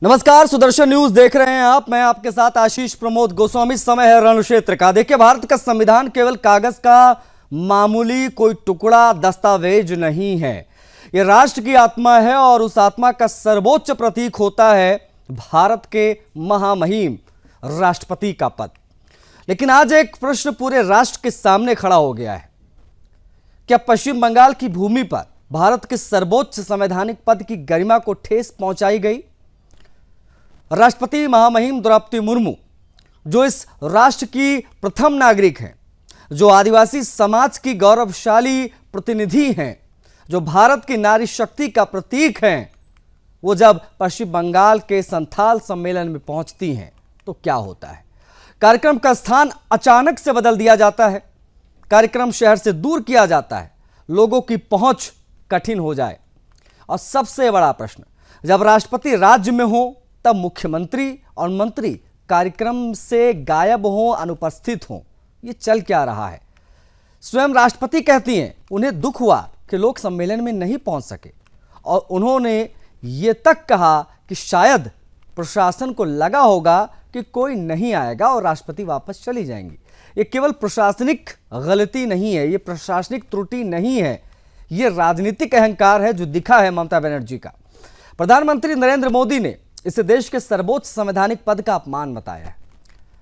नमस्कार, सुदर्शन न्यूज देख रहे हैं आप। मैं आपके साथ आशीष प्रमोद गोस्वामी। समय है रण क्षेत्र का। देखिए, भारत का संविधान केवल कागज का मामूली कोई टुकड़ा दस्तावेज नहीं है। यह राष्ट्र की आत्मा है और उस आत्मा का सर्वोच्च प्रतीक होता है भारत के महामहिम राष्ट्रपति का पद। लेकिन आज एक प्रश्न पूरे राष्ट्र के सामने खड़ा हो गया है। क्या पश्चिम बंगाल की भूमि पर भारत के सर्वोच्च संवैधानिक पद की गरिमा को ठेस पहुंचाई गई? राष्ट्रपति महामहिम द्रौपदी मुर्मू, जो इस राष्ट्र की प्रथम नागरिक हैं, जो आदिवासी समाज की गौरवशाली प्रतिनिधि हैं, जो भारत की नारी शक्ति का प्रतीक हैं, वो जब पश्चिम बंगाल के संथाल सम्मेलन में पहुंचती हैं तो क्या होता है? कार्यक्रम का स्थान अचानक से बदल दिया जाता है। कार्यक्रम शहर से दूर किया जाता है, लोगों की पहुंच कठिन हो जाए। और सबसे बड़ा प्रश्न, जब राष्ट्रपति राज्य में हो तब मुख्यमंत्री और मंत्री कार्यक्रम से गायब हों, अनुपस्थित हों। ये चल क्या रहा है? स्वयं राष्ट्रपति कहती हैं उन्हें दुख हुआ कि लोग सम्मेलन में नहीं पहुंच सके, और उन्होंने ये तक कहा कि शायद प्रशासन को लगा होगा कि कोई नहीं आएगा और राष्ट्रपति वापस चली जाएंगी। ये केवल प्रशासनिक गलती नहीं है, ये प्रशासनिक त्रुटि नहीं है, ये राजनीतिक अहंकार है जो दिखा है ममता बनर्जी का। प्रधानमंत्री नरेंद्र मोदी ने इसे देश के सर्वोच्च संवैधानिक पद का अपमान बताया है।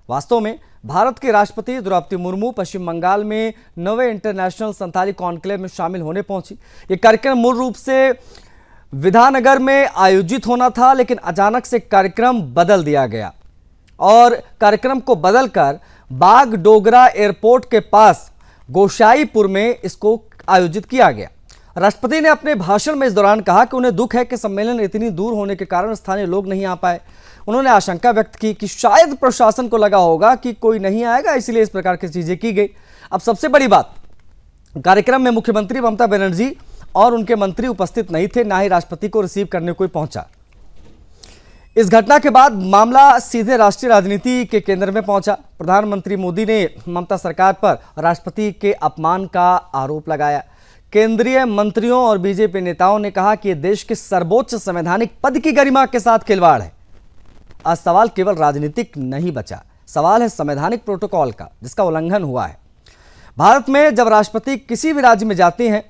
वास्तव में भारत के राष्ट्रपति द्रौपदी मुर्मू पश्चिम बंगाल में 9वें इंटरनेशनल संथाली कॉन्क्लेव में शामिल होने पहुंची। ये कार्यक्रम मूल रूप से विधाननगर में आयोजित होना था, लेकिन अचानक से कार्यक्रम बदल दिया गया और कार्यक्रम को बदलकर बागडोगरा एयरपोर्ट के पास गोसाईपुर में इसको आयोजित किया गया। राष्ट्रपति ने अपने भाषण में इस दौरान कहा कि उन्हें दुख है कि सम्मेलन इतनी दूर होने के कारण स्थानीय लोग नहीं आ पाए। उन्होंने आशंका व्यक्त की कि शायद प्रशासन को लगा होगा कि कोई नहीं आएगा, इसलिए इस प्रकार की चीजें की गई। अब सबसे बड़ी बात, कार्यक्रम में मुख्यमंत्री ममता बनर्जी और उनके मंत्री उपस्थित नहीं थे, ना ही राष्ट्रपति को रिसीव करने कोई पहुंचा। इस घटना के बाद मामला सीधे राष्ट्रीय राजनीति के केंद्र में पहुंचा। प्रधानमंत्री मोदी ने ममता सरकार पर राष्ट्रपति के अपमान का आरोप लगाया। केंद्रीय मंत्रियों और बीजेपी नेताओं ने कहा कि यह देश के सर्वोच्च संवैधानिक पद की गरिमा के साथ खिलवाड़ है। आज सवाल केवल राजनीतिक नहीं बचा, सवाल है संवैधानिक प्रोटोकॉल का, जिसका उल्लंघन हुआ है। भारत में जब राष्ट्रपति किसी भी राज्य में जाते हैं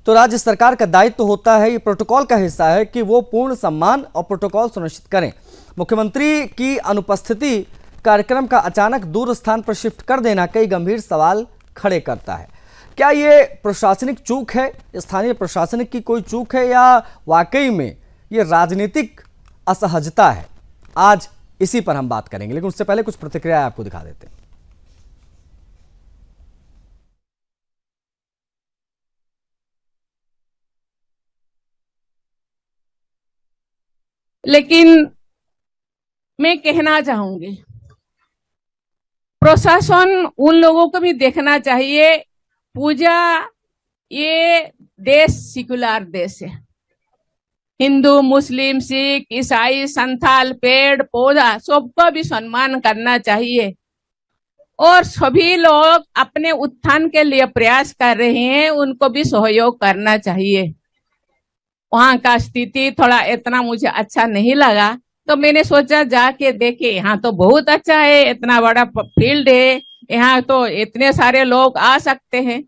तो राज्य सरकार का दायित्व होता है, ये प्रोटोकॉल का हिस्सा है कि वो पूर्ण सम्मान और प्रोटोकॉल सुनिश्चित करें। मुख्यमंत्री की अनुपस्थिति कार्यक्रम का अचानक दूर स्थान पर शिफ्ट कर देना कई गंभीर सवाल खड़े करता है। क्या ये प्रशासनिक चूक है, स्थानीय प्रशासनिक की कोई चूक है, या वाकई में ये राजनीतिक असहजता है? आज इसी पर हम बात करेंगे, लेकिन उससे पहले कुछ प्रतिक्रिया आपको दिखा देते हैं। लेकिन मैं कहना चाहूंगी, प्रशासन उन लोगों को भी देखना चाहिए। पूजा, ये देश सेकुलर देश है। हिंदू, मुस्लिम, सिख, ईसाई, संथाल, पेड़ पौधा सबका भी सम्मान करना चाहिए, और सभी लोग अपने उत्थान के लिए प्रयास कर रहे हैं, उनको भी सहयोग करना चाहिए। वहां का स्थिति थोड़ा इतना मुझे अच्छा नहीं लगा, तो मैंने सोचा जाके देखे। यहाँ तो बहुत अच्छा है, इतना बड़ा फील्ड है, यहाँ तो इतने सारे लोग आ सकते हैं।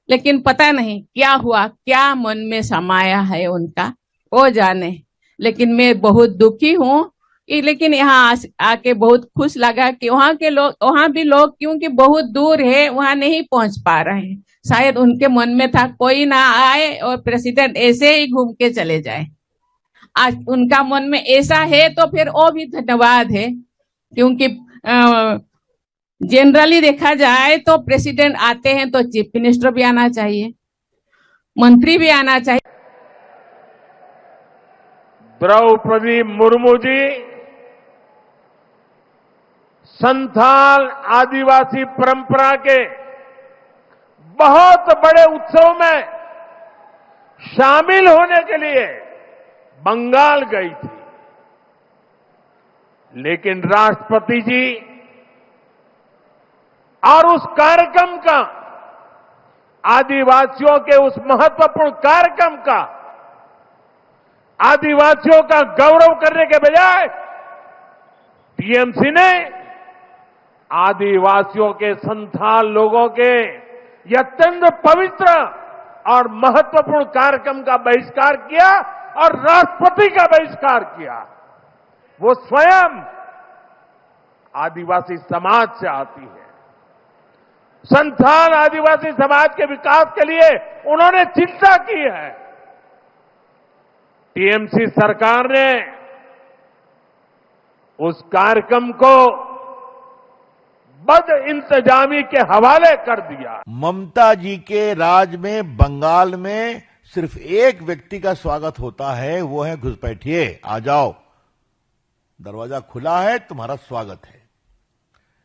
लेकिन पता नहीं क्या हुआ, क्या मन में समाया है उनका, वो जाने। लेकिन मैं बहुत दुखी हूँ। लेकिन यहाँ आके बहुत खुश लगा कि वहाँ के लोग, वहाँ भी लोग क्योंकि बहुत दूर है, वहाँ नहीं पहुंच पा रहे हैं। शायद उनके मन में था कोई ना आए और प्रेसिडेंट ऐसे ही घूम के चले जाए। आज उनका मन में ऐसा है तो फिर वो भी धन्यवाद है, क्योंकि जनरली देखा जाए तो प्रेसिडेंट आते हैं तो चीफ मिनिस्टर भी आना चाहिए, मंत्री भी आना चाहिए। द्रौपदी मुर्मू जी संथाल आदिवासी परंपरा के बहुत बड़े उत्सव में शामिल होने के लिए बंगाल गई थी, लेकिन राष्ट्रपति जी और उस कार्यक्रम का, आदिवासियों के उस महत्वपूर्ण कार्यक्रम का आदिवासियों का गौरव करने के बजाय टीएमसी ने आदिवासियों के संथाल लोगों के ये अत्यंत पवित्र और महत्वपूर्ण कार्यक्रम का बहिष्कार किया और राष्ट्रपति का बहिष्कार किया। वो स्वयं आदिवासी समाज से आती है। संथाल आदिवासी समाज के विकास के लिए उन्होंने चिंता की है। टीएमसी सरकार ने उस कार्यक्रम को बद इंतजामी के हवाले कर दिया। ममता जी के राज में बंगाल में सिर्फ एक व्यक्ति का स्वागत होता है, वो है घुसपैठिए, आ जाओ, दरवाजा खुला है, तुम्हारा स्वागत है।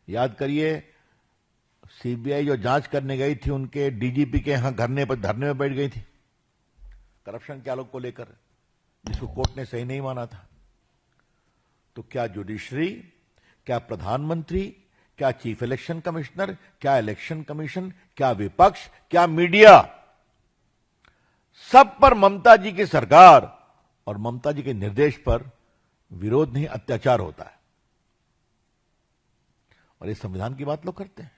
याद करिए, सीबीआई जो जांच करने गई थी उनके डीजीपी के यहां धरने में बैठ गई थी करप्शन के आलोक को लेकर, जिसको कोर्ट ने सही नहीं माना था। तो क्या जुडिशरी, क्या प्रधानमंत्री, क्या चीफ इलेक्शन कमिश्नर, क्या इलेक्शन कमीशन, क्या विपक्ष, क्या मीडिया, सब पर ममता जी की सरकार और ममता जी के निर्देश पर विरोध नहीं, अत्याचार होता है। और इस संविधान की बात लोग करते हैं।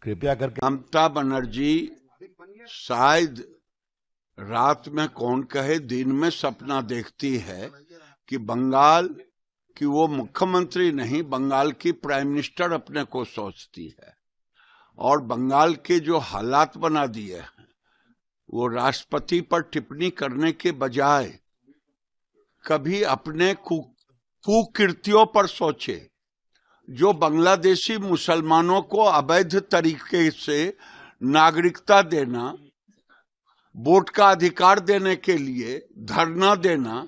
कृपया करके ममता बनर्जी शायद रात में कौन कहे दिन में सपना देखती है कि बंगाल की वो मुख्यमंत्री नहीं, बंगाल की प्राइम मिनिस्टर अपने को सोचती है। और बंगाल के जो हालात बना दिए हैं, वो राष्ट्रपति पर टिप्पणी करने के बजाय कभी अपने कुकृत्यों पर सोचे। जो बांग्लादेशी मुसलमानों को अवैध तरीके से नागरिकता देना, वोट का अधिकार देने के लिए धरना देना,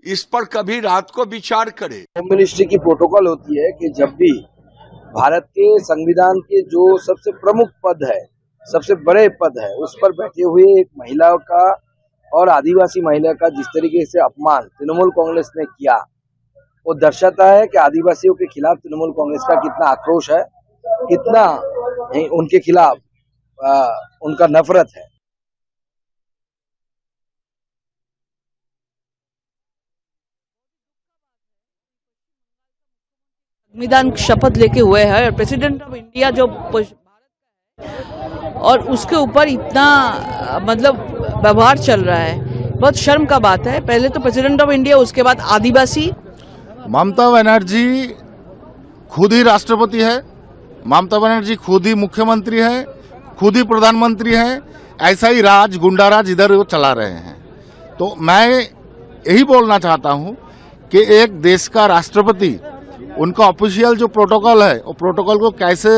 इस पर कभी रात को विचार करे। होम मिनिस्ट्री की प्रोटोकॉल होती है कि जब भी भारत के संविधान के जो सबसे प्रमुख पद है, सबसे बड़े पद है, उस पर बैठे हुए एक महिला का और आदिवासी महिला का जिस तरीके से अपमान तृणमूल कांग्रेस ने किया, वो दर्शाता है कि आदिवासियों के खिलाफ तृणमूल कांग्रेस का कितना आक्रोश है, कितना उनके खिलाफ उनका नफरत है। संविधान शपथ लेके हुए हैं, प्रेसिडेंट ऑफ इंडिया जो और उसके ऊपर इतना मतलब व्यवहार चल रहा है, बहुत शर्म का बात है। पहले तो प्रेसिडेंट ऑफ इंडिया, उसके बाद आदिवासी। ममता बनर्जी खुद ही राष्ट्रपति है, ममता बनर्जी खुद ही मुख्यमंत्री है, खुद ही प्रधानमंत्री है। ऐसा ही राज, गुंडा राज इधर वो चला रहे हैं। तो मैं यही बोलना चाहता हूं कि एक देश का राष्ट्रपति, उनका ऑफिशियल जो प्रोटोकॉल है, वो प्रोटोकॉल को कैसे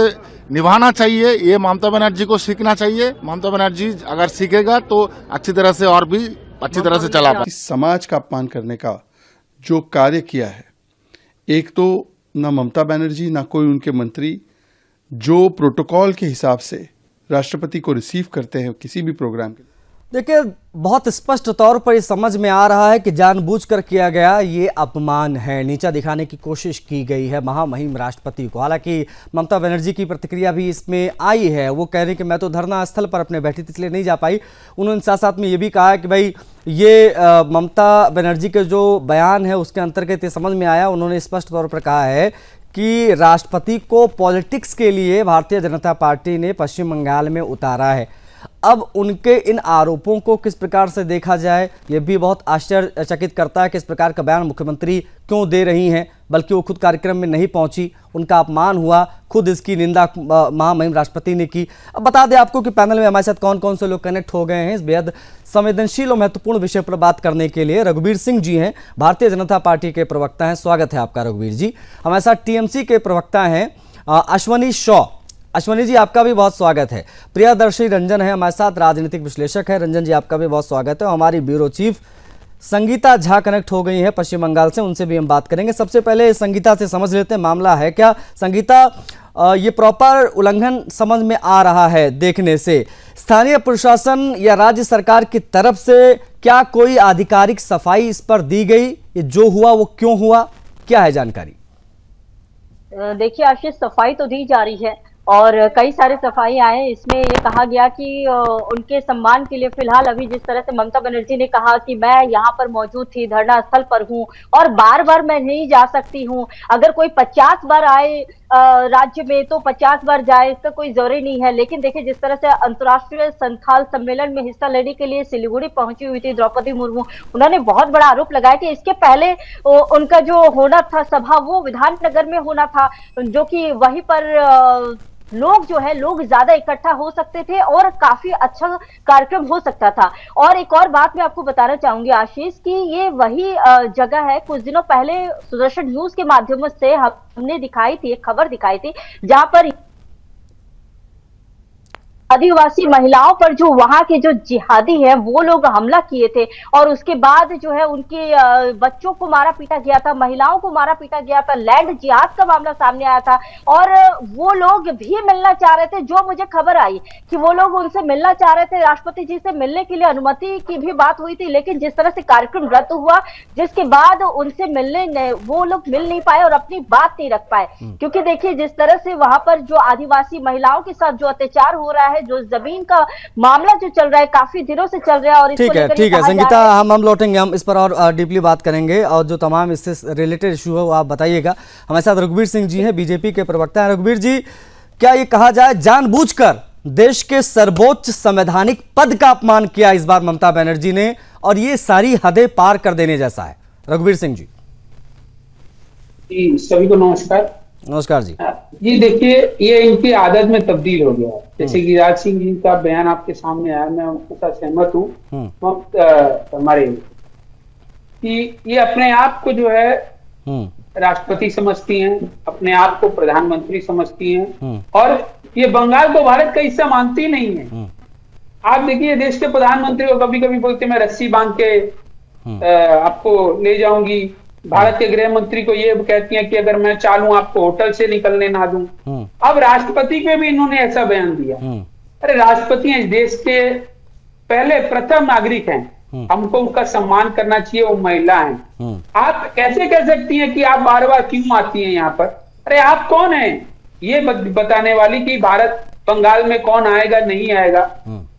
निभाना चाहिए, ये ममता बनर्जी को सीखना चाहिए। ममता बनर्जी अगर सीखेगा तो अच्छी तरह से और भी अच्छी तरह से चला पाए। समाज का अपमान करने का जो कार्य किया है, एक तो न ममता बनर्जी न कोई उनके मंत्री जो प्रोटोकॉल के हिसाब से राष्ट्रपति को रिसीव करते हैं किसी भी प्रोग्राम के। देखिए, बहुत स्पष्ट तौर पर ये समझ में आ रहा है कि जानबूझकर किया गया ये अपमान है, नीचा दिखाने की कोशिश की गई है महामहिम राष्ट्रपति को। हालांकि ममता बनर्जी की प्रतिक्रिया भी इसमें आई है। वो कह रही कि मैं तो धरना स्थल पर अपने बैठी थी इसलिए नहीं जा पाई। उन्होंने साथ साथ में ये भी कहा कि भाई ये ममता बनर्जी के जो बयान है उसके अंतर्गत ये समझ में आया। उन्होंने स्पष्ट तौर पर कहा है कि राष्ट्रपति को पॉलिटिक्स के लिए भारतीय जनता पार्टी ने पश्चिम बंगाल में उतारा है। अब उनके इन आरोपों को किस प्रकार से देखा जाए, यह भी बहुत आश्चर्यचकित करता है कि इस प्रकार का बयान मुख्यमंत्री क्यों दे रही हैं, बल्कि वो खुद कार्यक्रम में नहीं पहुंची, उनका अपमान हुआ, खुद इसकी निंदा महामहिम राष्ट्रपति ने की। अब बता दें आपको कि पैनल में हमारे साथ कौन कौन से लोग कनेक्ट हो गए हैं इस बेहद संवेदनशील और महत्वपूर्ण विषय पर बात करने के लिए। रघुवीर सिंह जी हैं, भारतीय जनता पार्टी के प्रवक्ता हैं, स्वागत है आपका रघुवीर जी। हमारे साथ टीएमसी के प्रवक्ता हैं अश्वनी शॉ। अश्वनी जी, आपका भी बहुत स्वागत है। प्रियदर्शी रंजन है हमारे साथ, राजनीतिक विश्लेषक है। रंजन जी, आपका भी बहुत स्वागत है। हमारी bureau chief Sangeeta Jha connect हो गई है पश्चिम बंगाल से, उनसे भी हम बात करेंगे। सबसे पहले संगीता से समझ लेते हैं मामला है क्या। संगीता, ये प्रॉपर उल्लंघन समझ में आ रहा है देखने से। स्थानीय प्रशासन या राज्य सरकार की तरफ से क्या कोई आधिकारिक सफाई इस पर दी गई? ये जो हुआ वो क्यों हुआ, क्या है जानकारी? देखिए आशीष, सफाई तो दी जा रही है, और कई सारे सफाई आए। इसमें ये कहा गया कि उनके सम्मान के लिए फिलहाल अभी जिस तरह से ममता बनर्जी ने कहा कि मैं यहाँ पर मौजूद थी, धरना स्थल पर हूँ और बार बार मैं नहीं जा सकती हूँ। अगर कोई 50 बार आए राज्य में तो 50 बार जाए, इसका कोई जरूरी नहीं है। लेकिन देखिए जिस तरह से अंतर्राष्ट्रीय संथाल सम्मेलन में हिस्सा लेने के लिए सिलीगुड़ी पहुंची हुई थी द्रौपदी मुर्मू, उन्होंने बहुत बड़ा आरोप लगाया कि इसके पहले उनका जो होना था सभा वो विधाननगर में होना था, जो कि वहीं पर लोग जो है लोग ज्यादा इकट्ठा हो सकते थे और काफी अच्छा कार्यक्रम हो सकता था। और एक और बात मैं आपको बताना चाहूंगी आशीष कि ये वही जगह है, कुछ दिनों पहले सुदर्शन न्यूज के माध्यम से हमने दिखाई थी, एक खबर दिखाई थी जहां पर आदिवासी महिलाओं पर जो वहां के जो जिहादी हैं वो लोग हमला किए थे और उसके बाद जो है उनके बच्चों को मारा पीटा गया था, महिलाओं को मारा पीटा गया था, लैंड जिहाद का मामला सामने आया था और वो लोग भी मिलना चाह रहे थे। जो मुझे खबर आई कि वो लोग उनसे मिलना चाह रहे थे, राष्ट्रपति जी से मिलने के लिए अनुमति की भी बात हुई थी, लेकिन जिस तरह से कार्यक्रम रद्द हुआ जिसके बाद उनसे मिलने वो लोग मिल नहीं पाए और अपनी बात नहीं रख पाए। क्योंकि देखिए जिस तरह से वहां पर जो आदिवासी महिलाओं के साथ जो अत्याचार हो रहा है, जो जमीन का मामला जो चल रहा है काफी दिनों से चल रहा है और ठीक है संगीता, हम लौटेंगे, हम इस पर और डीपली बात करेंगे और जो तमाम इससे रिलेटेड इशू है वो आप बताइएगा। हमारे साथ रघुवीर सिंह जी हैं, बीजेपी के प्रवक्ता हैं। रघुवीर जी, क्या ये कहा जाए जानबूझकर देश के सर्वोच्च संवैधानिक पद का अपमान किया इस बार ममता बनर्जी ने और ये सारी हदें पार कर देने जैसा है? रघुवीर सिंह जी। सभी को नमस्कार। नमस्कार जी। जी देखिए, ये इनकी आदत में तब्दील हो गया है। जैसे कि राज सिंह जी का बयान आपके सामने आया, मैं उनके साथ सहमत हूँ हमारे कि ये अपने आप को जो है राष्ट्रपति समझती हैं, अपने आप को प्रधानमंत्री समझती हैं और ये बंगाल को भारत का हिस्सा मानती नहीं है। आप देखिए देश के प्रधानमंत्री को कभी कभी बोलते मैं रस्सी बांध के आपको ले जाऊंगी, भारत के गृह मंत्री को ये कहती हैं कि अगर मैं चालूं आपको होटल से निकलने ना दूं। अब राष्ट्रपति पे भी इन्होंने ऐसा बयान दिया। अरे राष्ट्रपति इस देश के पहले प्रथम नागरिक हैं, हमको उनका सम्मान करना चाहिए, वो महिला हैं। आप कैसे कह सकती हैं कि आप बार बार क्यों आती हैं यहाँ पर? अरे आप कौन हैं ये बताने वाली कि भारत बंगाल में कौन आएगा नहीं आएगा?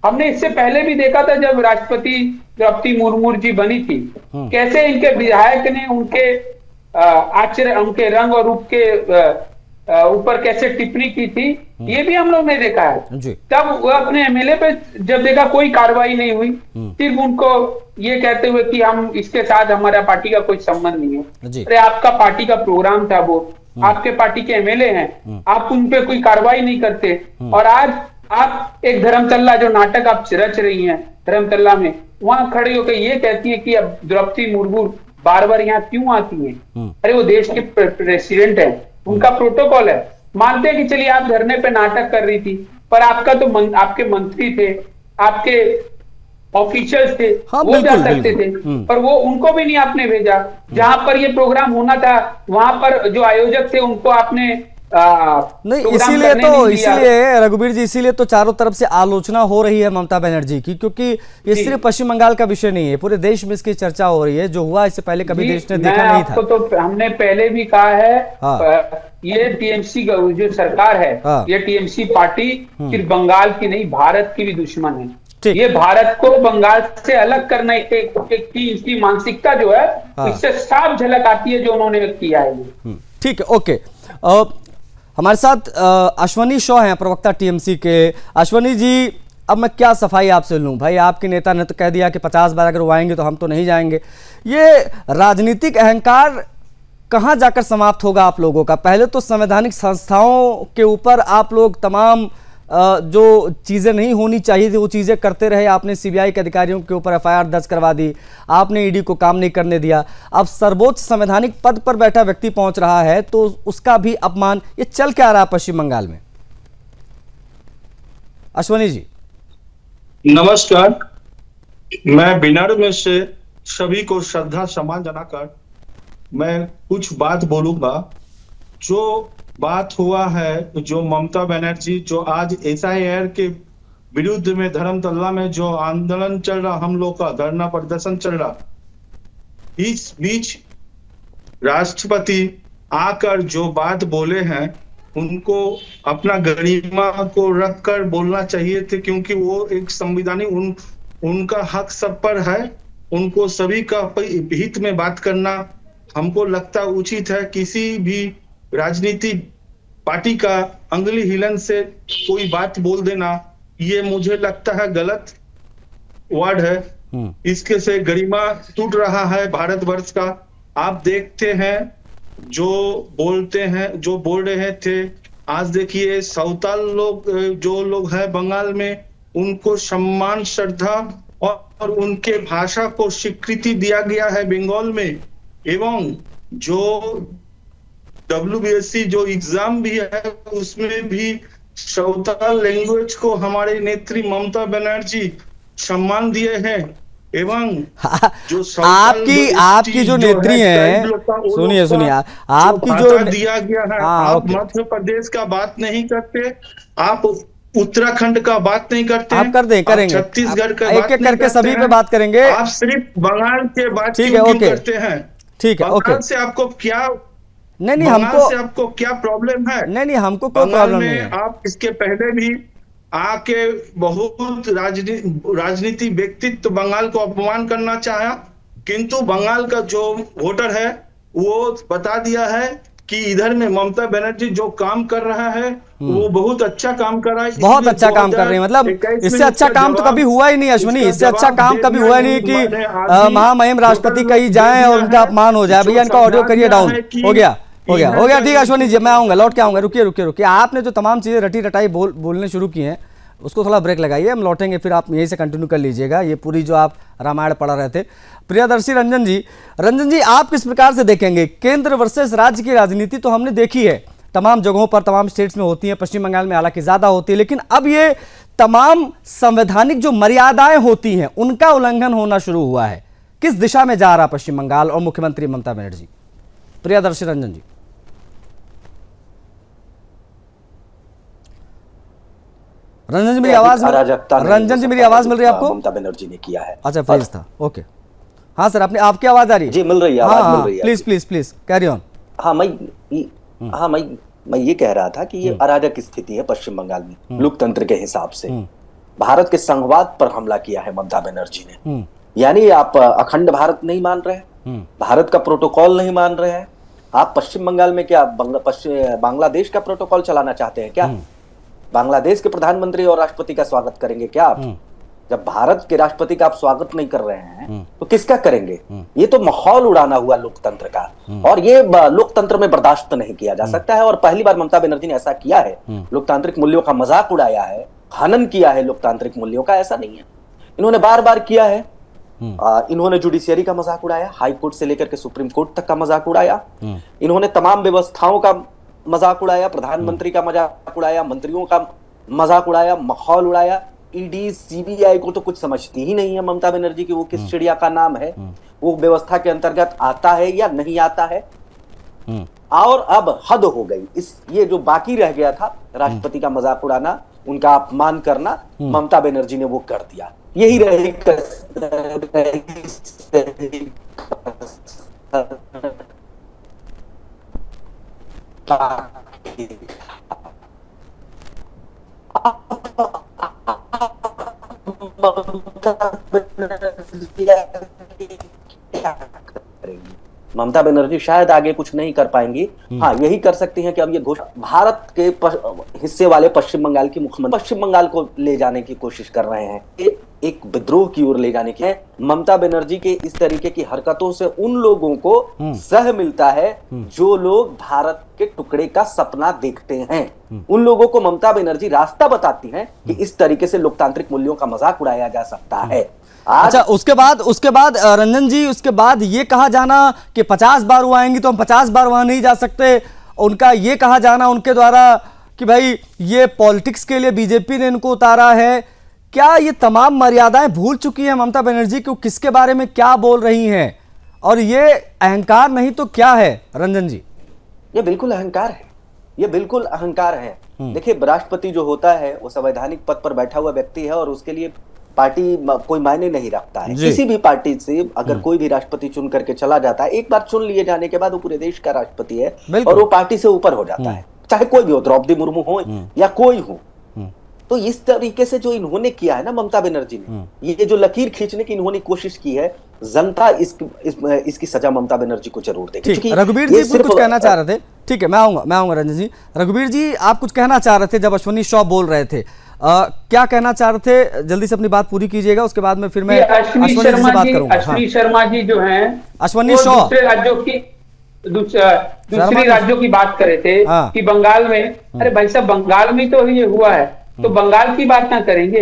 हमने इससे पहले भी देखा था जब राष्ट्रपति द्रौपदी मुर्मू जी बनी थी, कैसे इनके विधायक ने उनके आचरण, उनके रंग और रूप के ऊपर कैसे टिप्पणी की थी, ये भी हम लोग ने देखा है। तब वो अपने एमएलए पे जब देखा कोई कार्रवाई नहीं हुई, सिर्फ उनको ये कहते हुए कि हम इसके साथ हमारा पार्टी का कोई संबंध नहीं है। अरे आपका पार्टी का प्रोग्राम था, वो आपके पार्टी के एमएलए हैं, आप उन पे कोई कार्रवाई नहीं करते। और आज आप एक धर्मतल्ला जो नाटक आप रच रही हैं धर्मतल्ला में, वहां खड़े होकर ये कहती है कि अब द्रौपदी मुर्मू बार बार यहाँ क्यों आती हैं? अरे वो देश के प्रेसिडेंट है, उनका प्रोटोकॉल है। मानते हैं कि चलिए आप धरने पे नाटक कर रही थी, पर आपका तो आपके मंत्री थे, आपके ऑफिशियल्स थे, वो जा सकते थे, पर वो उनको भी नहीं आपने भेजा। जहां पर ये प्रोग्राम होना था वहां पर जो आयोजक थे उनको आपने नहीं, इसीलिए रघुवीर जी, इसीलिए तो चारों तरफ से आलोचना हो रही है ममता बनर्जी की, क्योंकि ये सिर्फ पश्चिम बंगाल का विषय नहीं है, पूरे देश में इसकी चर्चा हो रही है। जो हुआ इससे पहले कभी देश ने देखा नहीं था। तो हमने पहले भी कहा है, ये टीएमसी जो सरकार है, ये टीएमसी पार्टी सिर्फ बंगाल की नहीं भारत की भी दुश्मन है। ये भारत को बंगाल से अलग करने की इसकी मानसिकता जो है इससे साफ झलक आती है जो उन्होंने किया है। ठीक है, ओके। हमारे साथ अश्वनी शॉ हैं, प्रवक्ता टीएमसी के। अश्वनी जी, अब मैं क्या सफाई आपसे लूं? भाई आपके नेता ने तो कह दिया कि 50 बार अगर वो आएंगे तो हम तो नहीं जाएंगे। ये राजनीतिक अहंकार कहां जाकर समाप्त होगा आप लोगों का? पहले तो संवैधानिक संस्थाओं के ऊपर आप लोग तमाम जो चीजें नहीं होनी चाहिए थी वो चीजें करते रहे। आपने सीबीआई के अधिकारियों के ऊपर एफआईआर दर्ज करवा दी, आपने ईडी को काम नहीं करने दिया। अब सर्वोच्च संवैधानिक पद पर बैठा व्यक्ति पहुंच रहा है तो उसका भी अपमान, ये चल क्या रहा है पश्चिम बंगाल में? अश्वनी जी नमस्कार। मैं बिनर में से सभी को श्रद्धा सम्मान जनाकर मैं कुछ बात बोलूंगा। जो बात हुआ है, जो ममता बनर्जी जो आज एसआईआर के विरुद्ध में धर्मतल्ला में जो आंदोलन चल रहा, हम लोग का धरना प्रदर्शन चल रहा, इस बीच राष्ट्रपति आकर जो बात बोले हैं उनको अपना गरिमा को रखकर बोलना चाहिए थे, क्योंकि वो एक संविधानिक उनका हक सब पर है। उनको सभी का हित में बात करना हमको लगता उचित है। किसी भी राजनीति पार्टी का अंगुली हिलन से कोई बात बोल देना, ये मुझे लगता है गलत वर्ड है। इसके से गरिमा टूट रहा है भारतवर्ष का। आप देखते हैं जो बोलते हैं, जो बोल रहे थे, आज देखिए सावताल लोग, जो लोग हैं बंगाल में, उनको सम्मान, श्रद्धा और उनके भाषा को स्वीकृति दिया गया है बंगाल में। एवं जो WBSC जो एग्जाम भी है उसमें भी सावताल लैंग्वेज को हमारे नेत्री ममता बनर्जी सम्मान दिए हैं। एवं जो आपकी जो नेत्री हैं, सुनिए आपकी जो दिया गया है, आप मध्य प्रदेश का बात नहीं करते, आप उत्तराखंड का बात नहीं करते, आप करेंगे छत्तीसगढ़ का एक एक करके सभी पे बात करेंगे। आप सिर्फ बंगाल के बात क्यों करते हैं? ठीक है, ओके। से आपको क्या नहीं हमको से आपको क्या प्रॉब्लम है? नहीं हमको कोई प्रॉब्लम नहीं है। आप इसके पहले भी आके बहुत राजनीति व्यक्तित्व बंगाल को अपमान करना चाहा, किंतु बंगाल का जो वोटर है वो बता दिया है कि इधर में ममता बनर्जी जो काम कर रहा है वो बहुत अच्छा काम कर रहा है। बहुत अच्छा काम कर रही है, मतलब इससे अच्छा काम तो कभी हुआ ही नहीं अश्विनी, इससे अच्छा काम कभी हुआ ही नहीं कि महामहिम राष्ट्रपति कहीं जाएं और उनका अपमान हो जाए। भैया इनका ऑडियो करिए डाउन। हो गया ठीक है अश्विनी जी, मैं आऊंगा, लौट के आऊंगा। रुकिए आपने जो तमाम चीजें रटी रटाई बोलने शुरू की हैं उसको थोड़ा ब्रेक लगाइए, हम लौटेंगे, फिर आप यहीं से कंटिन्यू कर लीजिएगा ये पूरी जो आप रामायण पढ़ा रहे थे। प्रियदर्शी रंजन जी आप किस प्रकार से देखेंगे केंद्र वर्सेस राज्य की राजनीति? तो हमने देखी है तमाम जगहों पर, तमाम स्टेट्स में होती है, पश्चिम बंगाल में हालांकि ज्यादा होती है, लेकिन अब ये तमाम संवैधानिक जो मर्यादाएं होती हैं उनका उल्लंघन होना शुरू हुआ है। किस दिशा में जा रहा पश्चिम बंगाल और मुख्यमंत्री ममता बनर्जी? प्रियदर्शी रंजन जी। रंजन जी मेरी आवाज मिल रही है आपको? ममता बनर्जी ने किया है। अच्छा फ्रीज था, ओके। हाँ सर, आपकी आवाज आ रही है? जी मिल रही है, आवाज मिल रही है। Please carry on. हाँ मैं ये कह रहा था कि ये अराजक स्थिति है पश्चिम बंगाल में लोकतंत्र के हिसाब से। भारत के संघवाद पर हमला किया है ममता बनर्जी ने। यानी आप अखंड भारत नहीं मान रहे हैं, भारत का प्रोटोकॉल नहीं मान रहे हैं। आप पश्चिम बंगाल में क्या बांग्लादेश का प्रोटोकॉल चलाना चाहते हैं क्या? बांग्लादेश के प्रधानमंत्री और राष्ट्रपति का स्वागत करेंगे क्या आप? जब भारत के राष्ट्रपति का आप स्वागत नहीं कर रहे हैं तो किसका करेंगे? ये तो माहौल उड़ाना हुआ लोकतंत्र का, और ये लोकतंत्र में बर्दाश्त नहीं किया जा सकता है। और पहली बार ममता बनर्जी ने ऐसा किया है, लोकतांत्रिक मूल्यों का मजाक उड़ाया है, हनन किया है लोकतांत्रिक मूल्यों का। ऐसा नहीं है, इन्होंने बार बार किया है। इन्होंने जुडिशियरी का मजाक उड़ाया, हाई कोर्ट से लेकर के सुप्रीम कोर्ट तक का मजाक उड़ाया। इन्होंने तमाम व्यवस्थाओं का मजाक उड़ाया, प्रधानमंत्री का मजाक उड़ाया, मंत्रियों का मजाक उड़ाया, माहौल उड़ाया। ईडी सीबीआई को तो कुछ समझती ही नहीं है ममता बनर्जी की वो किस चिड़िया का नाम है, वो व्यवस्था के अंतर्गत आता है या नहीं आता है। और अब हद हो गई। ये जो बाकी रह गया था राष्ट्रपति का मजाक उड़ाना, उनका अपमान करना, ममता बनर्जी ने वो कर दिया। यही रहेगा ममता बनर्जी शायद आगे कुछ नहीं कर पाएंगी। हाँ, यही कर सकती हैं कि अब ये घोषणा भारत के हिस्से वाले पश्चिम बंगाल की मुख्यमंत्री पश्चिम बंगाल को ले जाने की कोशिश कर रहे हैं, एक विद्रोह की ओर ले जाने की है। ममता बनर्जी के इस तरीके की हरकतों से उन लोगों को सह मिलता है जो लोग भारत के टुकड़े का सपना देखते हैं। उन लोगों को ममता बनर्जी रास्ता बताती हैं कि इस तरीके से लोकतांत्रिक मूल्यों का मजाक उड़ाया जा सकता है। अच्छा, उसके बाद रंजन जी, उसके बाद ये कहा जाना कि 50 बार वो आएंगी तो हम 50 बार वहां नहीं जा सकते, उनका ये कहा जाना उनके द्वारा कि भाई ये पॉलिटिक्स के लिए बीजेपी ने इनको उतारा है। क्या ये तमाम मर्यादाएं भूल चुकी है ममता बनर्जी कि किसके बारे में क्या बोल रही हैं? और ये अहंकार नहीं तो क्या है रंजन जी? ये बिल्कुल अहंकार है, ये बिल्कुल अहंकार है। देखिए, राष्ट्रपति जो होता है वो संवैधानिक पद पर बैठा हुआ व्यक्ति है और उसके लिए पार्टी कोई मायने नहीं रखता है। किसी भी पार्टी से अगर कोई भी राष्ट्रपति चुन करके चला जाता है, एक बार चुन लिए जाने के बाद वो पूरे देश का राष्ट्रपति है और वो पार्टी से ऊपर हो जाता है। चाहे कोई भी हो, द्रौपदी मुर्मू हो या कोई हो। तो इस तरीके से जो इन्होंने किया है ना ममता बनर्जी ने, ये जो लकीर खींचने की इन्होंने कोशिश की है, जनता इसकी सजा ममता बनर्जी को जरूर देगी। ठीक, रघुवीर जी कुछ कहना चाह रहे थे। ठीक है, मैं आऊंगा रंजन जी। रघुवीर जी आप कुछ कहना चाह रहे थे जब अश्विनी शॉ बोल रहे थे, क्या कहना चाह रहे थे? जल्दी से अपनी बात पूरी कीजिएगा, उसके बाद में फिर मैं अश्विनी जी से बात करूंगा। अश्विनी शर्मा जी जो हैं, अश्विनी शॉ दूसरे राज्यों की दूसरी राज्यों की बात कर रहे थे कि बंगाल में, अरे भाई साहब बंगाल में तो ये हुआ है, तो बंगाल की बात ना करेंगे।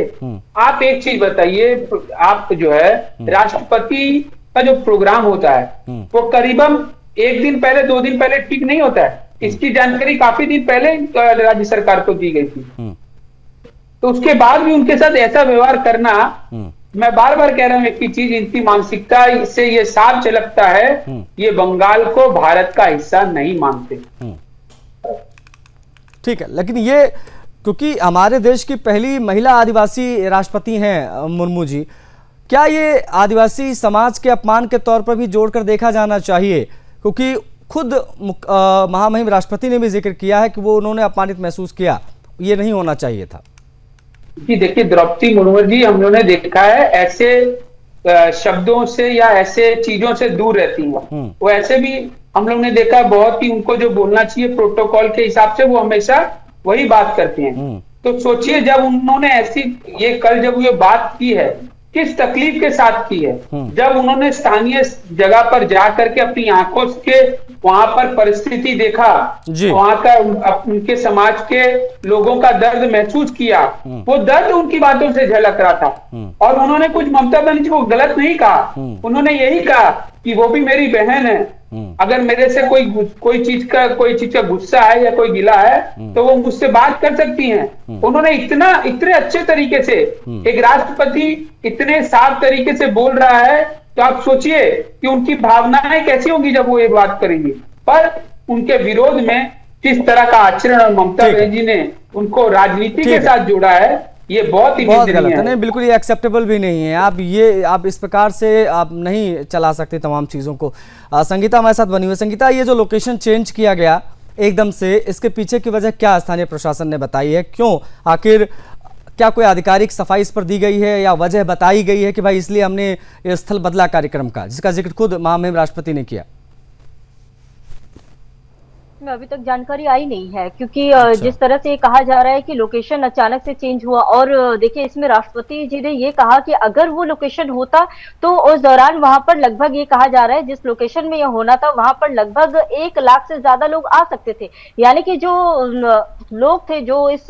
आप एक चीज बताइए, आप जो है राष्ट्रपति का जो प्रोग्राम होता है वो करीबन 1 दिन पहले 2 दिन पहले ठीक नहीं होता है। इसकी जानकारी काफी दिन पहले राज्य सरकार को दी गई थी। तो उसके बाद भी उनके साथ ऐसा व्यवहार करना, मैं बार बार कह रहा हूं एक ही चीज, इनकी मानसिकता से ये साफ झलकता है, ये बंगाल को भारत का हिस्सा नहीं मानते। ठीक है, लेकिन ये क्योंकि हमारे देश की पहली महिला आदिवासी राष्ट्रपति हैं मुर्मू जी, क्या ये आदिवासी समाज के अपमान के तौर पर भी जोड़कर देखा जाना चाहिए? क्योंकि खुद महामहिम राष्ट्रपति ने भी जिक्र किया है कि वो उन्होंने अपमानित महसूस किया, ये नहीं होना चाहिए था। जी देखिए, द्रौपदी मुर्मू जी हम लोगों ने देखा है ऐसे शब्दों से या ऐसे चीजों से दूर रहती हैं। वो ऐसे भी हम लोग ने देखा बहुत ही, उनको जो बोलना चाहिए प्रोटोकॉल के हिसाब से वो हमेशा वही बात करते हैं। तो सोचिए जब उन्होंने ऐसी जब ये बात की है, किस तकलीफ के साथ की है, जब उन्होंने स्थानीय जगह पर जा करके अपनी आंखों के वहां पर परिस्थिति देखा, वहां का उनके समाज के लोगों का दर्द महसूस किया, वो दर्द उनकी बातों से झलक रहा था। और उन्होंने कुछ ममता बनर्जी को गलत नहीं कहा, उन्होंने यही कहा कि वो भी मेरी बहन है, अगर मेरे से कोई चीज का गुस्सा है या कोई गिला है तो वो मुझसे बात कर सकती हैं। उन्होंने इतने अच्छे तरीके से, एक राष्ट्रपति इतने साफ तरीके से बोल रहा है, तो आप सोचिए कि उनकी भावनाएं कैसी होंगी जब वो ये बात करेंगे। पर उनके विरोध में किस तरह का आचरण ममता बनर्जी ने उनको राजनीति के साथ जोड़ा है, ये बहुत गलत है। नहीं, बिल्कुल ये एक्सेप्टेबल भी नहीं है। आप इस प्रकार से आप नहीं चला सकते तमाम चीज़ों को। संगीता हमारे साथ बनी हुई। संगीता, ये जो लोकेशन चेंज किया गया एकदम से, इसके पीछे की वजह क्या स्थानीय प्रशासन ने बताई है? क्यों, आखिर क्या कोई आधिकारिक सफाई इस पर दी गई है या वजह बताई गई है कि भाई इसलिए हमने ये स्थल बदला कार्यक्रम का, जिसका जिक्र खुद महामहिम राष्ट्रपति ने किया? में अभी तक जानकारी आई नहीं है, क्योंकि जिस तरह से कहा जा रहा है कि लोकेशन अचानक से चेंज हुआ, और देखिए इसमें राष्ट्रपति जी ने ये कहा कि अगर वो लोकेशन होता तो उस दौरान वहां पर लगभग, ये कहा जा रहा है जिस लोकेशन में ये होना था वहां पर लगभग 1 लाख से ज्यादा लोग आ सकते थे। यानी कि जो लोग थे जो इस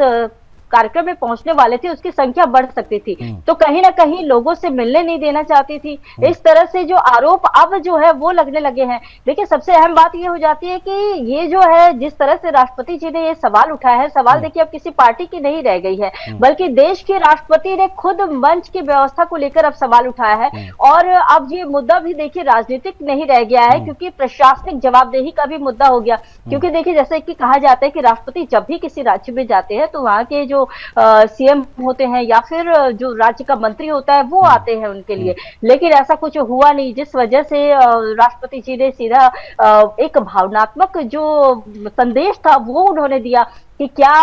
कार्यक्रम में पहुंचने वाले थे उसकी संख्या बढ़ सकती थी। तो कहीं ना कहीं लोगों से मिलने नहीं देना चाहती थी। इस तरह से जो आरोप अब जो है वो लगने लगे हैं। देखिए सबसे अहम बात ये हो जाती है कि ये जो है जिस तरह से राष्ट्रपति जी ने ये सवाल उठाया है, सवाल देखिए अब किसी पार्टी की नहीं रह गई है, बल्कि देश के राष्ट्रपति ने खुद मंच की व्यवस्था को लेकर अब सवाल उठाया है। और अब ये मुद्दा भी देखिए राजनीतिक नहीं रह गया है, क्योंकि प्रशासनिक जवाबदेही का भी मुद्दा हो गया। क्योंकि देखिए जैसे कि कहा जाता है कि राष्ट्रपति जब भी किसी राज्य में जाते हैं तो वहां के जो सीएम होते हैं या फिर जो राज्य का मंत्री होता है वो आते हैं उनके लिए, लेकिन ऐसा कुछ हुआ नहीं, जिस वजह से राष्ट्रपति जी ने सीधा एक भावनात्मक जो संदेश था वो उन्होंने दिया कि क्या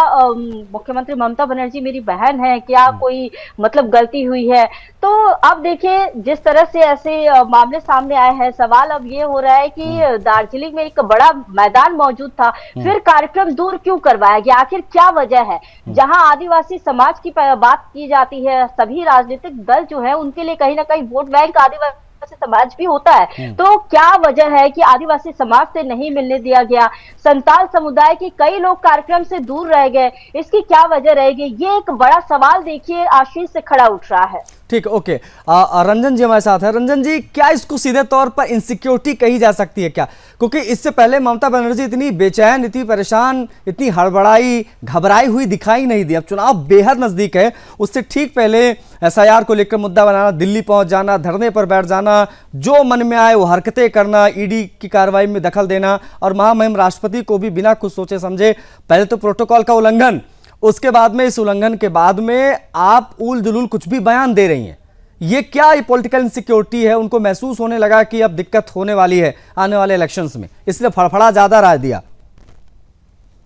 मुख्यमंत्री ममता बनर्जी मेरी बहन है, क्या कोई मतलब गलती हुई है। तो अब देखिए जिस तरह से ऐसे मामले सामने आए हैं, सवाल अब ये हो रहा है कि दार्जिलिंग में एक बड़ा मैदान मौजूद था, फिर कार्यक्रम दूर क्यों करवाया गया, आखिर क्या वजह है। जहां आदिवासी समाज की बात की जाती है, सभी राजनीतिक दल जो है उनके लिए कहीं ना कहीं वोट बैंक आदिवासी समाज भी होता है, तो क्या वजह है कि आदिवासी समाज से नहीं मिलने दिया गया, संताल समुदाय के कई लोग कार्यक्रम से दूर रह गए, इसकी क्या वजह रहेगी, ये एक बड़ा सवाल देखिए आशीष से खड़ा उठ रहा है। ठीक, ओके। रंजन जी हमारे साथ है। रंजन जी, क्या इसको सीधे तौर पर इनसिक्योरिटी कही जा सकती है क्या? क्योंकि इससे पहले ममता बनर्जी इतनी बेचैन, इतनी परेशान, इतनी हड़बड़ाई, घबराई हुई दिखाई नहीं दी। अब चुनाव बेहद नजदीक है, उससे ठीक पहले एसआईआर को लेकर मुद्दा बनाना, दिल्ली पहुंच जाना, धरने पर बैठ जाना, जो मन में आए वो हरकतें करना, ईडी की कार्रवाई में दखल देना, और महामहिम राष्ट्रपति को भी बिना कुछ सोचे समझे पहले तो प्रोटोकॉल का उल्लंघन, उसके बाद में इस उल्लंघन के बाद में आप उल जुलूल कुछ भी बयान दे रही हैं। ये क्या ये पॉलिटिकल इनसिक्योरिटी है? उनको महसूस होने लगा कि अब दिक्कत होने वाली है आने वाले इलेक्शंस में, इसलिए फड़फड़ा ज्यादा राय दिया।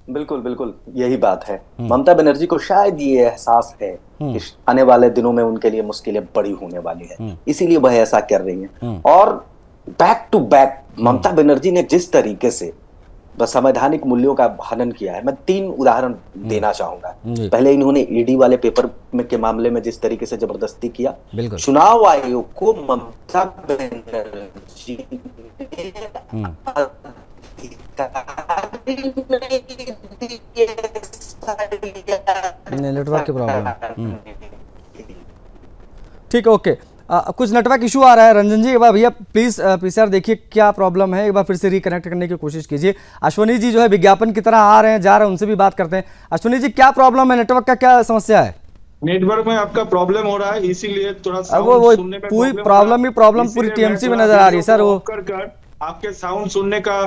बिल्कुल बिल्कुल यही बात है। ममता बनर्जी को शायद ये एहसास है कि आने वाले दिनों में उनके लिए मुश्किलें बड़ी होने वाली है, इसीलिए वह ऐसा कर रही हैं। और back to back Mamata Banerjee ने जिस तरीके से संवैधानिक मूल्यों का हनन किया है, मैं 3 उदाहरण देना चाहूंगा। पहले इन्होंने ईडी वाले पेपर के मामले में जिस तरीके से जबरदस्ती किया, चुनाव आयोग को ममता बनर्जी नेटवर्क की प्रॉब्लम। ठीक है, ओके। कुछ नेटवर्क इशू आ रहा है रंजन जी, एक बार भैया प्लीज पीसीआर देखिए क्या प्रॉब्लम है, एक बार फिर से रिकनेक्ट करने की कोशिश कीजिए। अश्वनी जी जो है विज्ञापन की तरह आ रहे हैं जा रहे हैं, उनसे भी बात करते हैं। अश्वनी जी क्या प्रॉब्लम है, नेटवर्क का क्या समस्या है? नेटवर्क में आपका प्रॉब्लम हो रहा है, इसीलिए थोड़ा वो पूरी प्रॉब्लम पूरी टीएमसी में नजर आ रही है सर। वो आपके साउंड सुनने का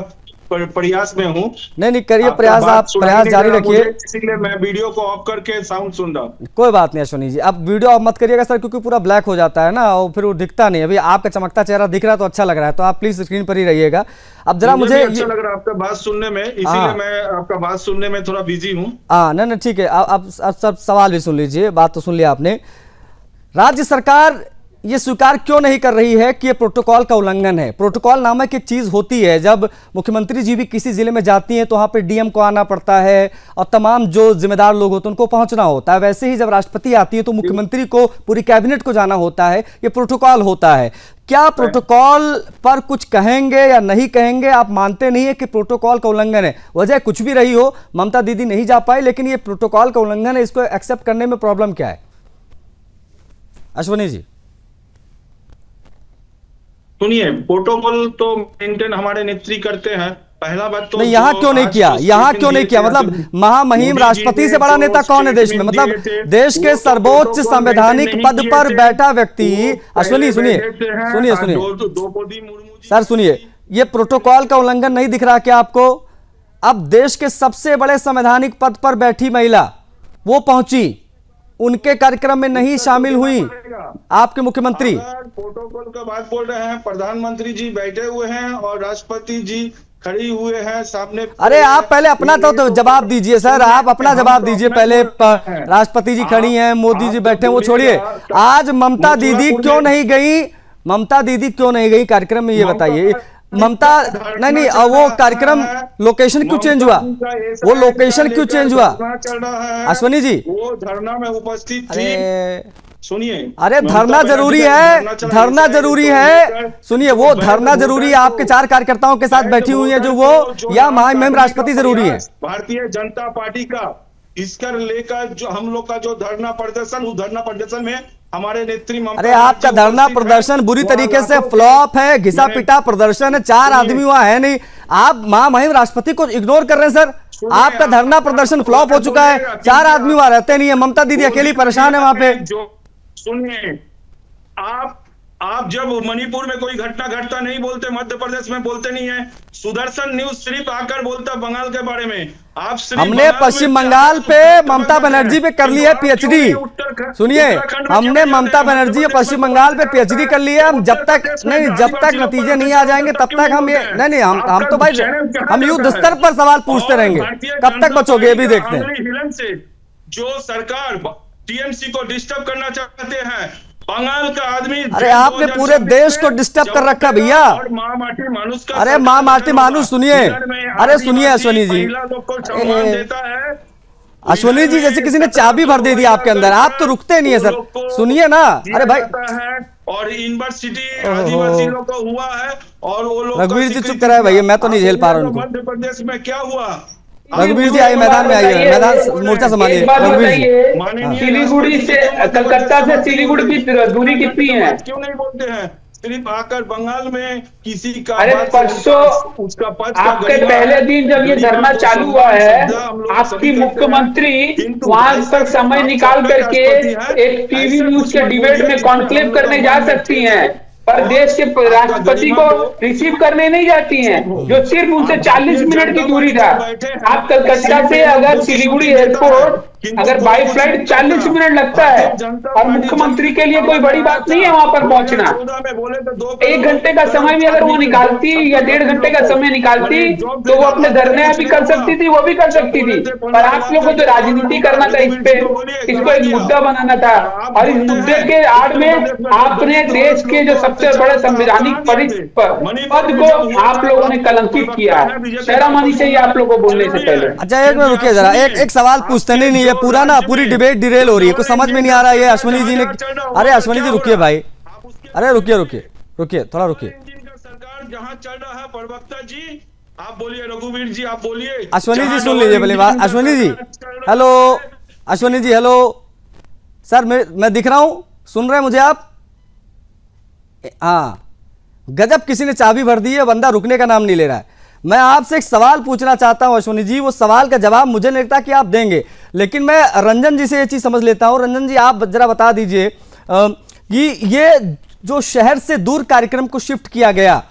प्रयास में हूँ। नहीं करिए प्रयास, आप प्रयास जारी रखिए, इसीलिए मैं वीडियो को ऑफ करके साउंड सुन रहा हूँ। कोई बात नहीं अश्वनी जी, आप वीडियो ऑफ मत करिएगा सर, क्योंकि पूरा ब्लैक हो जाता है ना और फिर वो दिखता नहीं। अभी आपका चमकता चेहरा दिख रहा है तो अच्छा लग रहा है, तो आप प्लीज स्क्रीन पर ही रहिएगा। अब जरा मुझे अच्छा लग रहा है आपका बात सुनने में, इसीलिए मैं आपका बात सुनने में थोड़ा बिजी हूँ। हाँ नहीं ठीक है, अब सब सवाल भी सुन लीजिए, बात तो सुन लिया आपने। राज्य सरकार ये स्वीकार क्यों नहीं कर रही है कि ये प्रोटोकॉल का उल्लंघन है? प्रोटोकॉल नामक एक चीज होती है, जब मुख्यमंत्री जी भी किसी जिले में जाती हैं तो वहां पे डीएम को आना पड़ता है और तमाम जो जिम्मेदार लोग होते हैं उनको पहुंचना होता है। वैसे ही जब राष्ट्रपति आती है तो मुख्यमंत्री को पूरी कैबिनेट को जाना होता है, ये प्रोटोकॉल होता है। क्या प्रोटोकॉल पर कुछ कहेंगे या नहीं कहेंगे? आप मानते नहीं है कि प्रोटोकॉल का उल्लंघन है, वजह कुछ भी रही हो, ममता दीदी नहीं जा पाई, लेकिन ये प्रोटोकॉल का उल्लंघन है, इसको एक्सेप्ट करने में प्रॉब्लम क्या है? अश्वनी जी सुनिए, प्रोटोकॉल तो मेंटेन हमारे नेत्री करते हैं। पहला बात तो नहीं, यहाँ क्यों नहीं किया? यहाँ क्यों नहीं किया? मतलब महामहिम राष्ट्रपति से बड़ा नेता कौन है देश में? मतलब देश के सर्वोच्च संवैधानिक पद पर बैठा व्यक्ति। अश्वनी सुनिए सर, सुनिए, ये प्रोटोकॉल का उल्लंघन नहीं दिख रहा क्या आपको? अब देश के सबसे बड़े संवैधानिक पद पर बैठी महिला वो पहुंची, उनके कार्यक्रम में नहीं शामिल हुई आपके मुख्यमंत्री। प्रोटोकॉल का बात बोल रहे हैं, प्रधानमंत्री जी बैठे हुए हैं और राष्ट्रपति जी खड़ी हुए हैं सामने। अरे आप पहले अपना तो जवाब दीजिए सर, आप अपना जवाब दीजिए पहले। राष्ट्रपति जी खड़ी हैं, मोदी जी बैठे हैं, वो छोड़िए। आज ममता दीदी क्यों नहीं गई? ममता दीदी क्यों नहीं गई कार्यक्रम में, ये बताइए। ममता नहीं, वो कार्यक्रम लोकेशन क्यों चेंज हुआ? वो लोकेशन क्यों चेंज हुआ? अश्वनी जी वो धरना में उपस्थित थी। सुनिए, अरे धरना जरूरी है, धरना जरूरी है। सुनिए, वो धरना जरूरी है, आपके 4 कार्यकर्ताओं के साथ बैठी हुई है जो वो, या महामहिम राष्ट्रपति जरूरी है? भारतीय जनता पार्टी का इसका लेकर जो हम लोग का जो धरना प्रदर्शन, उस धरना प्रदर्शन में हमारे नेत्री ममता। अरे आपका धरना प्रदर्शन बुरी तरीके से फ्लॉप है, घिसा पिटा प्रदर्शन है, 4 आदमी वहां है नहीं, आप महामहिम राष्ट्रपति को इग्नोर कर रहे हैं सर। आपका धरना प्रदर्शन फ्लॉप हो चुका है, 4 आदमी वहां रहते नहीं है, ममता दीदी अकेली परेशान है वहां पे। सुनिए, आप जब मणिपुर में कोई घटना घटता नहीं बोलते, मध्य प्रदेश में बोलते नहीं है। सुदर्शन न्यूज सिर्फ आकर बोलता बंगाल के बारे में। आप हमने पश्चिम बंगाल पे ममता बनर्जी पे कर ली है पीएचडी। सुनिए, हमने ममता बनर्जी और पश्चिम बंगाल पे पीएचडी कर ली है। हम जब तक नतीजे नहीं आ जाएंगे तब तक हम ये नहीं हम तो भाई हम युद्ध स्तर पर सवाल पूछते रहेंगे। कब तक बचोगे, ये भी देखते हैं। जो सरकार टीएमसी को डिस्टर्ब करना चाहते हैं, बंगाल का आदमी। अरे आपने पूरे देश को डिस्टर्ब कर रखा भैया। अरे माँ माटी मानुष, सुनिए, अरे सुनिए अश्वनी जी, अश्वनी जी जैसे किसी ने चाबी भर दे दी आपके अंदर, आप तो रुकते नहीं है सर। सुनिए ना, अरे भाई, और यूनिवर्सिटी आदिवासी लोग को हुआ है और वो लोग। रघुवीर जी चुप कराए भैया, मैं तो नहीं झेल पा रहा हूँ। मध्य प्रदेश में क्या हुआ? रघुवीर जी आइए, मैदान में आइए, मैदान मोर्चा संभालिए। रघुवीर जी, सिलीगुड़ी से कलकत्ता से सिलीगुड़ी की दूरी कितनी है? क्यों नहीं बोलते हैं? सिर्फ आकर बंगाल में किसी का। अरे परसों आपके पहले दिन जब ये धरना चालू हुआ है, आपकी मुख्यमंत्री वहां तक समय निकाल करके एक टीवी न्यूज के डिबेट में कॉन्क्लेव करने जा सकती हैं, पर देश के राष्ट्रपति को रिसीव करने नहीं जाती हैं, जो सिर्फ उनसे 40 मिनट की दूरी था। आप कलकत्ता से अगर सिलीगुड़ी एयरपोर्ट अगर बाई फ्लाइट 40 मिनट लगता है और मुख्यमंत्री के लिए कोई बड़ी बात नहीं है वहां पर पहुंचना। 1 घंटे का समय भी अगर वो निकालती या 1.5 घंटे का समय निकालती तो वो अपने धरने भी कर सकती थी, वो भी कर सकती थी। पर आप लोगों को तो राजनीति करना था, इस पे इसको एक मुद्दा बनाना था और इस मुद्दे के आड़ में आपने देश के जो सबसे बड़े संवैधानिक पद को आप लोगों ने कलंकित किया है। शर्म आनी चाहिए आप लोगों को बोलने से पहले। अच्छा एक मिनट रुकिए जरा, एक सवाल पूछते नहीं है, पूरा ना पूरी डिबेट डिरेल हो रही है, कुछ समझ में नहीं आ रहा है। ये अश्विनी जी ने, अरे अश्विनी जी रुकिए भाई, अरे रुकिए थोड़ा रुकिए। सरकार जहां चल रहा है, प्रवक्ता जी आप बोलिए, रघुवीर जी आप बोलिए। अश्विनी जी सुन लीजिए पहले बात। Ashwini ji hello, Ashwini ji hello sir, मैं दिख रहा हूं, सुन रहे हैं मुझे आप? हाँ, गजब किसी ने चाबी भर दी है, बंदा रुकने का नाम नहीं ले रहा है। मैं आपसे एक सवाल पूछना चाहता हूं अश्विनी जी, वो सवाल का जवाब मुझे नहीं लगता कि आप देंगे, लेकिन मैं रंजन जी से ये चीज समझ लेता हूं। रंजन जी आप जरा बता दीजिए कि ये जो शहर से दूर कार्यक्रम को शिफ्ट किया गया,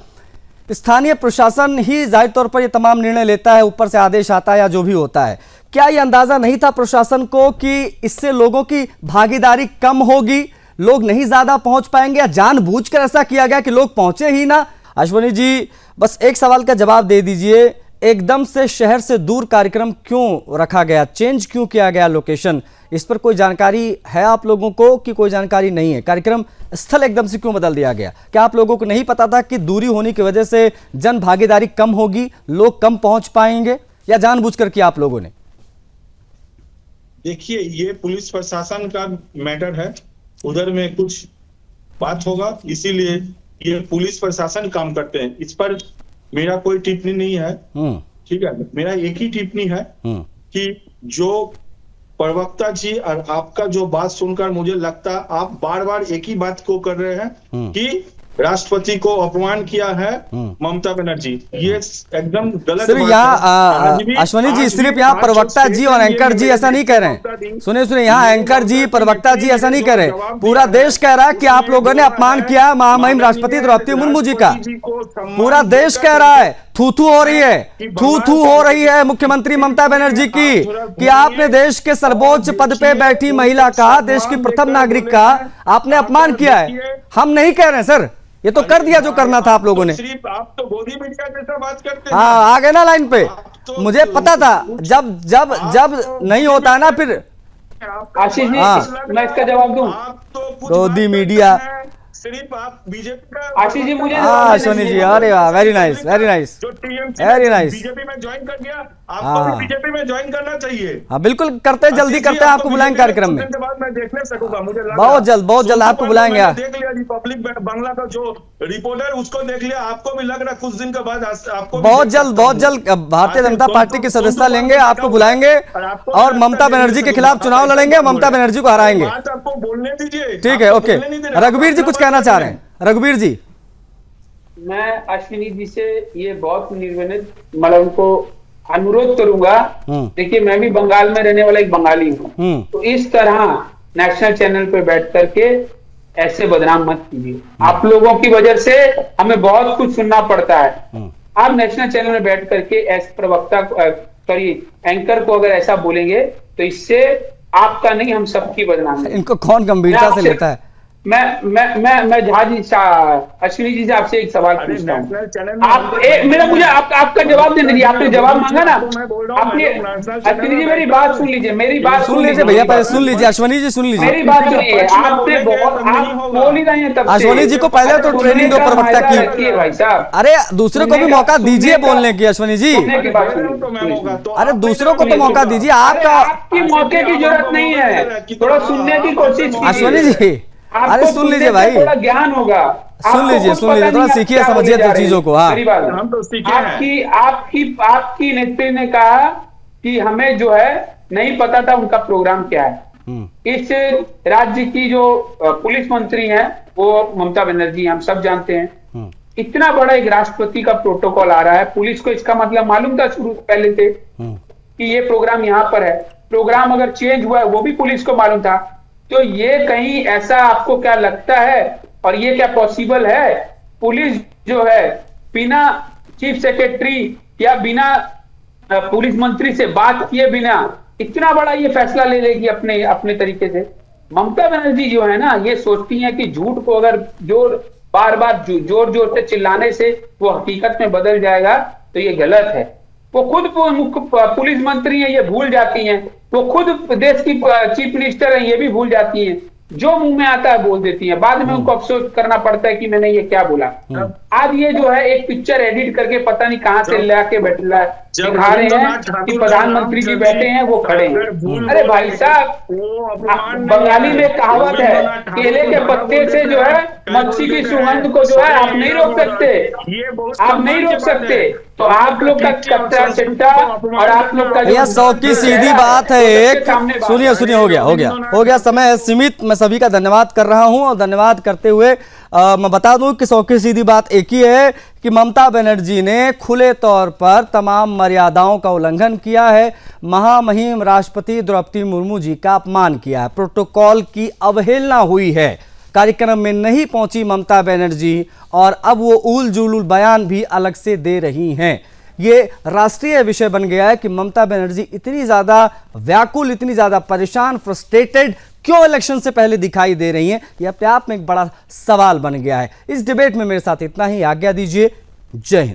स्थानीय प्रशासन ही जाहिर तौर पर ये तमाम निर्णय लेता है, ऊपर से आदेश आता है या जो भी होता है, क्या ये अंदाजा नहीं था प्रशासन को कि इससे लोगों की भागीदारी कम होगी, लोग नहीं ज्यादा पहुंच पाएंगे, या जानबूझकर ऐसा किया गया कि लोग पहुंचे ही ना? अश्विनी जी बस एक सवाल का जवाब दे दीजिए, एकदम से शहर से दूर कार्यक्रम क्यों रखा गया, चेंज क्यों किया गया लोकेशन, इस पर कोई जानकारी है आप लोगों को कि कोई जानकारी नहीं है? कार्यक्रम स्थल एकदम से क्यों बदल दिया गया? क्या आप लोगों को नहीं पता था कि दूरी होने की वजह से जन भागीदारी कम होगी, लोग कम पहुंच पाएंगे, या जानबूझकर किया आप लोगों ने? देखिए ये पुलिस प्रशासन का मैटर है, उधर में कुछ बात होगा, इसीलिए ये पुलिस प्रशासन काम करते हैं, इस पर मेरा कोई टिप्पणी नहीं है। ठीक है, मेरा एक ही टिप्पणी है कि जो प्रवक्ता जी और आपका जो बात सुनकर मुझे लगता आप बार बार एक ही बात को कर रहे हैं कि राष्ट्रपति को अपमान किया है ममता बनर्जी, ये एकदम गलत सिर्फ यहाँ अश्विनी जी, सिर्फ यहाँ प्रवक्ता जी और एंकर जी ऐसा नहीं कह रहे हैं, सुनिए यहाँ एंकर जी प्रवक्ता जी ऐसा नहीं कह रहे, पूरा देश कह रहा है कि आप लोगों ने अपमान किया महामहिम राष्ट्रपति द्रौपदी मुर्मू जी का, पूरा देश कह रहा है, थू-थू हो रही है, थू-थू हो रही है मुख्यमंत्री ममता बनर्जी की कि आपने देश के सर्वोच्च पद पे बैठी महिला का, देश की प्रथम नागरिक का आपने अपमान किया है। हम नहीं कह रहे हैं सर, ये तो कर दिया जो करना था आप लोगों ने। सिर्फ आप तो गोदी मीडिया जैसा बात करते हैं। हाँ आ गए ना लाइन पे, मुझे पता था जब जब जब नहीं होता है ना फिर। आशीष जी मैं इसका जवाब दूं? गोदी मीडिया सिर्फ आप बीजेपी का, आशीष जी मुझे सोनी जी, अरे वाह, very nice very nice very nice. BJP में ज्वाइन कर गया, आपको भी बीजेपी में ज्वाइन करना चाहिए। हाँ बिल्कुल करते, जल्दी करते हैं, आपको बुलाएंगे कार्यक्रम में, मैं देख नहीं सकूंगा, मुझे बहुत जल्द आपको बुलाएंगे। देख लिया रिपब्लिक बांग्ला का जो रिपोर्टर उसको देख लिया, आपको भी लग रहा कुछ दिन के बाद आपको बहुत जल्द भारतीय जनता पार्टी की सदस्यता लेंगे, आपको बुलाएंगे और ममता बनर्जी के खिलाफ चुनाव लड़ेंगे, ममता बनर्जी को हराएंगे। आपको बोलने दीजिए, ठीक है, ओके। रघुवीर जी कुछ कहना चाह रहे हैं? रघुवीर जी मैं अश्विनी जी से ये बहुत निर्विनित मतलब उनको अनुरोध करूंगा, देखिए मैं भी बंगाल में रहने वाला एक बंगाली हूँ, तो इस तरह नेशनल चैनल पे बैठ करके ऐसे बदनाम मत कीजिए। आप लोगों की वजह से हमें बहुत कुछ सुनना पड़ता है। आप नेशनल चैनल में बैठ करके ऐसे प्रवक्ता सॉरी एंकर को अगर ऐसा बोलेंगे तो इससे आपका नहीं हम सबकी बदनाम है। इनको कौन गंभीरता से लेता है? मैं झा जी अश्विनी जी से आपसे एक सवाल पूछता हूँ। आप मुझे आपका जवाब देने दीजिए, आपने जवाब मांगा ना, आपने अश्विनी जी मेरी बात सुन लीजिए, मेरी बात सुन लीजिए भैया, पहले सुन लीजिए, अश्विनी जी सुन लीजिए मेरी बात सुनिए। आपने बहुत आप बोल ही रहे हैं तब अश्विनी जी को पहले तो ट्रेनिंग दो प्रवक्ता की, भाई साहब। अरे दूसरे को भी मौका दीजिए बोलने की अश्विनी जी, अरे दूसरों को तो मौका दीजिए, आपकी मौके की जरूरत नहीं है, थोड़ा सुनने की कोशिश अश्विनी जी। अरे सुन लीजिए भाई, थोड़ा ज्ञान होगा, सुन लीजिए थोड़ा सीखिए समझिए तो चीजों को। हाँ हम तो सीखे। आपकी नेत्री ने कहा कि हमें जो है नहीं पता था उनका प्रोग्राम क्या है। इस राज्य की जो पुलिस मंत्री हैं वो ममता बनर्जी, हम सब जानते हैं। इतना बड़ा एक राष्ट्रपति का प्रोटोकॉल आ रहा है, पुलिस को इसका मतलब मालूम था शुरू पहले से कि ये प्रोग्राम यहाँ पर है, प्रोग्राम अगर चेंज हुआ है वो भी पुलिस को मालूम था। तो ये कहीं ऐसा आपको क्या लगता है, और ये क्या पॉसिबल है, पुलिस जो है बिना चीफ सेक्रेटरी या बिना पुलिस मंत्री से बात किए बिना इतना बड़ा ये फैसला ले लेगी अपने अपने तरीके से। ममता बनर्जी जो है ना, ये सोचती है कि झूठ को अगर बार बार जोर जोर से चिल्लाने से वो हकीकत में बदल जाएगा, तो ये गलत है। वो खुद पुलिस मंत्री हैं, ये भूल जाती हैं। वो खुद देश की चीफ मिनिस्टर हैं, ये भी भूल जाती हैं। जो मुंह में आता है बोल देती हैं, बाद में उनको अफसोस करना पड़ता है कि मैंने ये क्या बोला। आज ये जो है एक पिक्चर एडिट करके पता नहीं कहां से लाके दिखा रहे हैं कि प्रधानमंत्री जी बैठे हैं, वो खड़े हैं। अरे भाई साहब, बंगाली में कहावत है, केले के पत्ते से जो है मच्छी की सुगंध को जो है आप नहीं रोक सकते, आप नहीं रोक सकते। तो आप लोग का कच्चा चिट्टा और आप लोग का भैया 100 की सीधी बात है एक। सुनिए, हो गया समय सीमित। मैं सभी का धन्यवाद कर रहा हूं और धन्यवाद करते हुए मैं बता दूं कि 100 की सीधी बात एक ही है कि ममता बनर्जी ने खुले तौर पर तमाम मर्यादाओं का उल्लंघन किया है, महामहिम राष्ट्रपति द्रौपदी मुर्मू जी का अपमान किया है, प्रोटोकॉल की अवहेलना हुई है, कार्यक्रम में नहीं पहुंची ममता बनर्जी और अब वो उल जुलूल बयान भी अलग से दे रही हैं। ये राष्ट्रीय विषय बन गया है कि ममता बनर्जी इतनी ज्यादा व्याकुल, इतनी ज्यादा परेशान, फ्रस्ट्रेटेड क्यों इलेक्शन से पहले दिखाई दे रही हैं। ये अपने आप में एक बड़ा सवाल बन गया है। इस डिबेट में मेरे साथ इतना ही। आज्ञा दीजिए। जय हिंद।